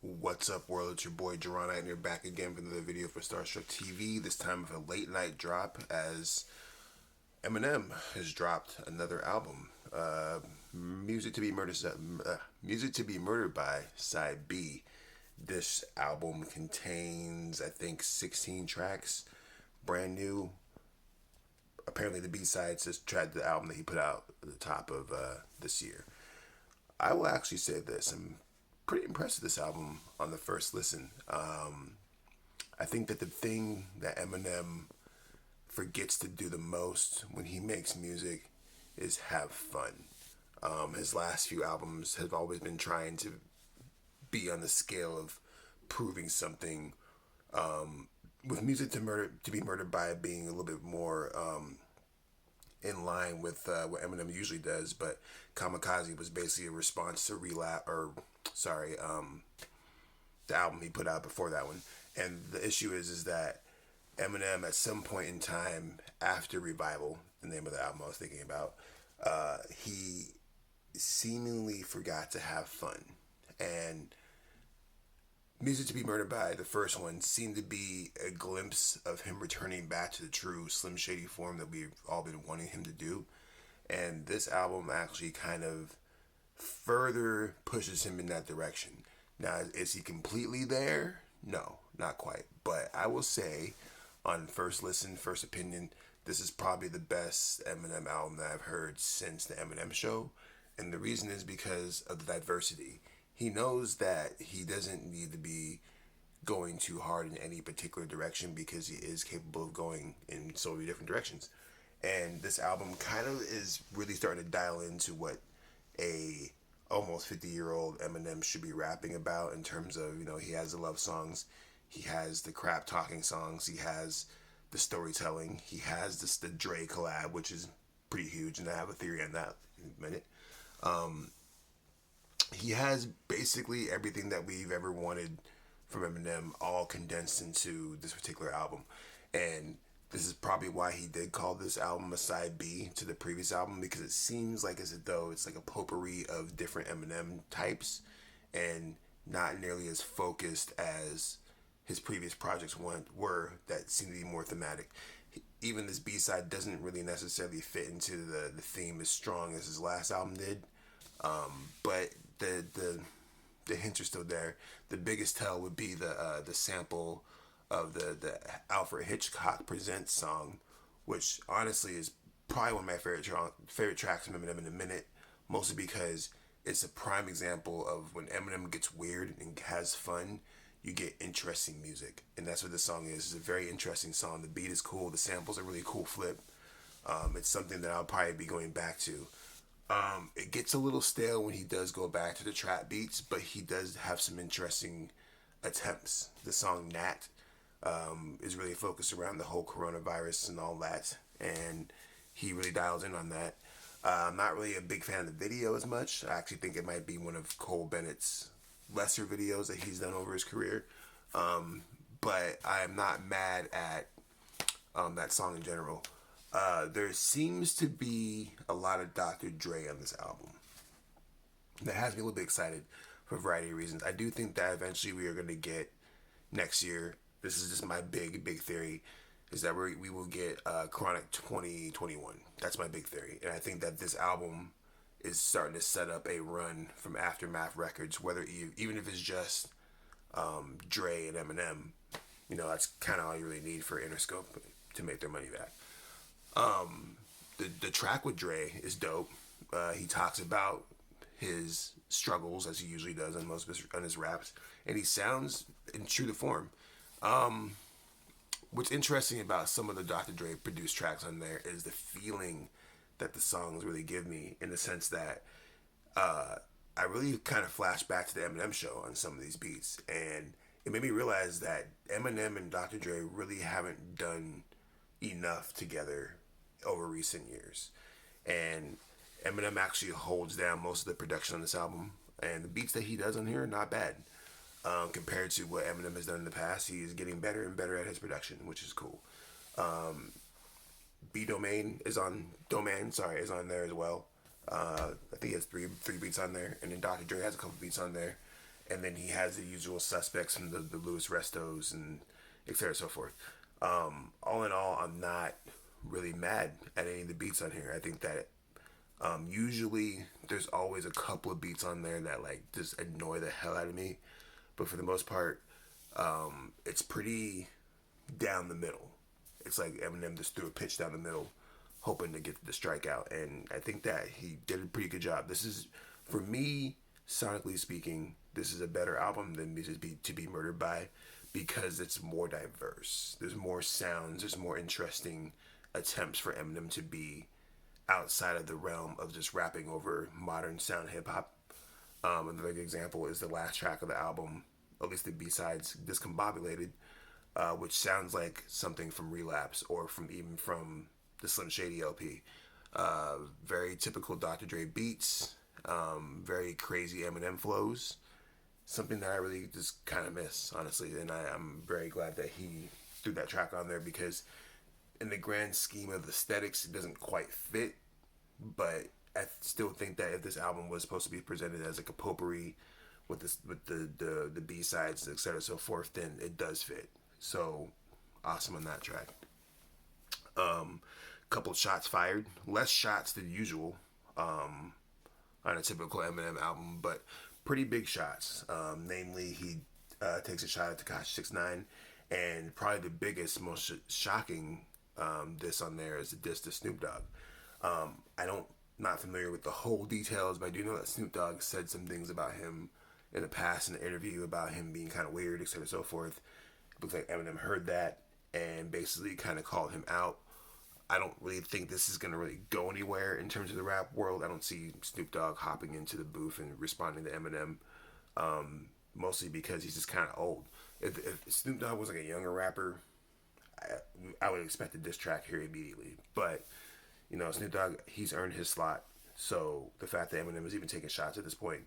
What's up, world? It's your boy Jaron Ikner back again for another video for Starstruck TV. This time with a late night drop, as Eminem has dropped another album. Music to be murdered. Music to be murdered by Side B. This album contains, I think, 16 tracks, brand new. Apparently, the B-sides is track the album that he put out at the top of this year. I will actually say this: I'm pretty impressed with this album on the first listen. I think that the thing that Eminem forgets to do the most when he makes music is have fun. His last few albums have always been trying to be on the scale of proving something. With music to be murdered by being a little bit more in line with what Eminem usually does, but Kamikaze was basically a response to the album he put out before that one. And the issue is that Eminem, at some point in time after Revival, the name of the album I was thinking about, he seemingly forgot to have fun. And Music to be Murdered by, the first one, seemed to be a glimpse of him returning back to the true Slim Shady form that we've all been wanting him to do. And this album actually kind of further pushes him in that direction. Now, is he completely there? No, not quite. But I will say, on first listen, first opinion, this is probably the best Eminem album that I've heard since the Eminem Show. And the reason is because of the diversity. He knows that he doesn't need to be going too hard in any particular direction because he is capable of going in so many different directions. And this album kind of is really starting to dial into what a almost 50-year-old Eminem should be rapping about, in terms of, he has the love songs, he has the crap talking songs, he has the storytelling, he has the Dre collab, which is pretty huge, and I have a theory on that in a minute. He has basically everything that we've ever wanted from Eminem all condensed into this particular album. And this is probably why he did call this album a side B to the previous album, because it seems like as though it's like a potpourri of different Eminem types and not nearly as focused as his previous projects were, that seem to be more thematic. Even this B-side doesn't really necessarily fit into the theme as strong as his last album did. But the hints are still there. The biggest tell would be the sample of the Alfred Hitchcock Presents song, which honestly is probably one of my favorite tracks from Eminem in a minute, mostly because it's a prime example of when Eminem gets weird and has fun, you get interesting music. And that's what this song is. It's a very interesting song. The beat is cool. The sample's a really cool flip. It's something that I'll probably be going back to. It gets a little stale when he does go back to the trap beats, but he does have some interesting attempts. The song Nat is really focused around the whole coronavirus and all that, and he really dials in on that. I'm not really a big fan of the video as much. I actually think it might be one of Cole Bennett's lesser videos that he's done over his career. But I'm not mad at that song in general. There seems to be a lot of Dr. Dre on this album. That has me a little bit excited for a variety of reasons. I do think that eventually we are going to get, next year, this is just my big theory, is that we will get Chronic 2021. That's my big theory. And I think that this album is starting to set up a run from Aftermath Records, even if it's just Dre and Eminem. That's kind of all you really need for Interscope to make their money back. The track with Dre is dope. He talks about his struggles, as he usually does on most of his raps, and he sounds in true to form. What's interesting about some of the Dr. Dre produced tracks on there is the feeling that the songs really give me, in the sense that I really kind of flash back to the Eminem Show on some of these beats, and it made me realize that Eminem and Dr. Dre really haven't done enough together over recent years. And Eminem actually holds down most of the production on this album, and the beats that he does on here are not bad. Compared to what Eminem has done in the past, he is getting better and better at his production, which is cool. Domain is on there as well. I think he has three beats on there, and then Dr. Dre has a couple beats on there. and then he has the usual suspects from the Louis Restos and et cetera, so forth. All in all, I'm not really mad at any of the beats on here. I think that usually there's always a couple of beats on there that like just annoy the hell out of me, but for the most part, it's pretty down the middle. It's like Eminem just threw a pitch down the middle, hoping to get the strikeout, and I think that he did a pretty good job. This is, for me, sonically speaking, this is a better album than To Be Murdered By, because it's more diverse. There's more sounds. There's more interesting attempts for Eminem to be outside of the realm of just rapping over modern sound hip hop. Another example is the last track of the album, at least the B-sides, Discombobulated, which sounds like something from Relapse or from the Slim Shady LP. Very typical Dr. Dre beats, very crazy Eminem flows. Something that I really just kind of miss, honestly, and I'm very glad that he threw that track on there, because in the grand scheme of aesthetics, it doesn't quite fit, but I still think that if this album was supposed to be presented as like a potpourri with the B sides, etc. so forth, then it does fit. So awesome on that track. Couple shots fired, less shots than usual on a typical Eminem album, but pretty big shots. Namely, he takes a shot at Tekashi 6ix9ine, and probably the biggest, most shocking diss on there is the diss to Snoop Dogg. I don't not familiar with the whole details, but I do know that Snoop Dogg said some things about him in the past in the interview about him being kind of weird, etc. so forth. It looks like Eminem heard that and basically kind of called him out. I don't really think this is going to really go anywhere in terms of the rap world. I don't see Snoop Dogg hopping into the booth and responding to Eminem, mostly because he's just kind of old. If Snoop Dogg was like a younger rapper, I would expect a diss track here immediately. But, you know, Snoop Dogg, he's earned his slot. So the fact that Eminem is even taking shots at this point,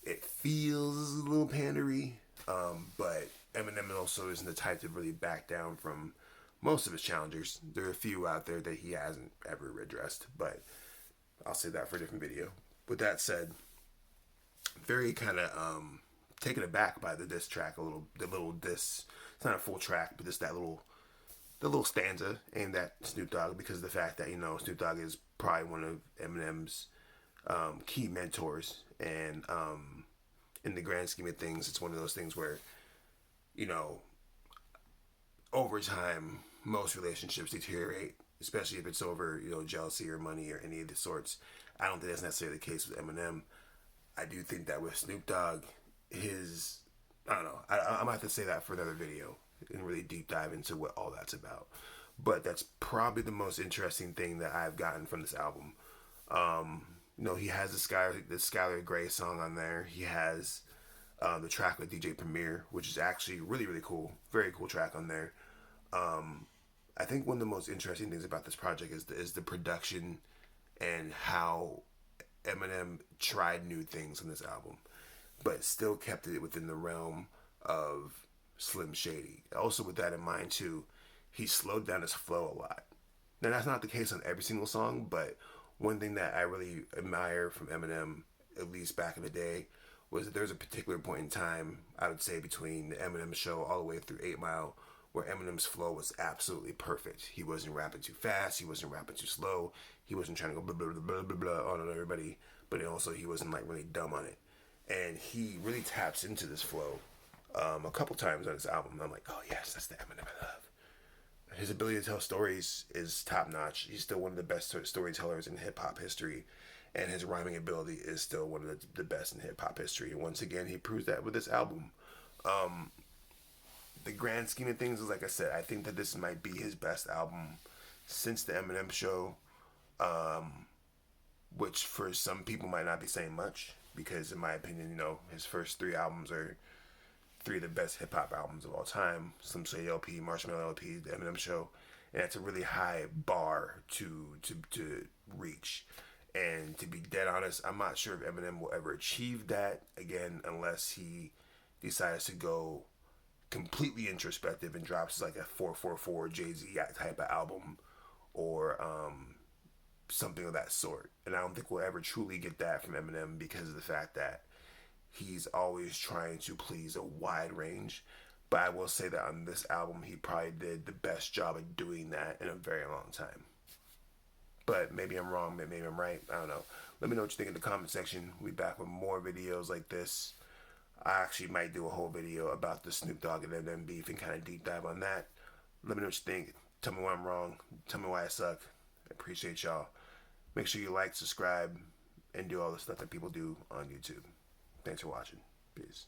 it feels a little pandery. But Eminem also isn't the type to really back down from most of his challengers. There are a few out there that he hasn't ever addressed, but I'll save that for a different video. With that said, very kind of taken aback by the diss track a little. The little diss, it's not a full track, but just the little stanza aimed at Snoop Dogg, because of the fact that, you know, Snoop Dogg is probably one of Eminem's key mentors, and in the grand scheme of things, it's one of those things where, you know, over time, most relationships deteriorate, especially if it's over, you know, jealousy or money or any of the sorts. I don't think that's necessarily the case with Eminem. I do think that with Snoop Dogg, I don't know. I might have to say that for another video and really deep dive into what all that's about. But that's probably the most interesting thing that I've gotten from this album. You know, he has the Skylar Grey song on there. He has the track with DJ Premier, which is actually really, really cool. Very cool track on there. I think one of the most interesting things about this project is the production and how Eminem tried new things on this album, but still kept it within the realm of Slim Shady. Also, with that in mind too, he slowed down his flow a lot. Now, that's not the case on every single song, but one thing that I really admire from Eminem, at least back in the day, was that there's a particular point in time, I would say between the Eminem Show all the way through 8 Mile, where Eminem's flow was absolutely perfect. He wasn't rapping too fast, he wasn't rapping too slow, he wasn't trying to go blah blah blah blah blah on everybody, but also he wasn't like really dumb on it. And he really taps into this flow a couple times on this album. I'm like, oh yes, that's the Eminem I love. His ability to tell stories is top notch. He's still one of the best storytellers in hip hop history, and his rhyming ability is still one of the best in hip hop history. And once again, he proves that with this album. The grand scheme of things is, like I said, I think that this might be his best album since the Eminem Show, which for some people might not be saying much, because in my opinion, you know, his first 3 albums are 3 of the best hip hop albums of all time. Slim Shady LP, Marshmallow LP, the Eminem Show, and it's a really high bar to reach. And to be dead honest, I'm not sure if Eminem will ever achieve that again, unless he decides to go completely introspective and drops like a 444 Jay-Z type of album, or something of that sort. And I don't think we'll ever truly get that from Eminem, because of the fact that he's always trying to please a wide range. But I will say that on this album, he probably did the best job of doing that in a very long time. But maybe I'm wrong, maybe I'm right. I don't know. Let me know what you think in the comment section. We'll be back with more videos like this. I actually might do a whole video about the Snoop Dogg and Eminem beef and kind of deep dive on that. Let me know what you think. Tell me why I'm wrong. Tell me why I suck. I appreciate y'all. Make sure you like, subscribe, and do all the stuff that people do on YouTube. Thanks for watching. Peace.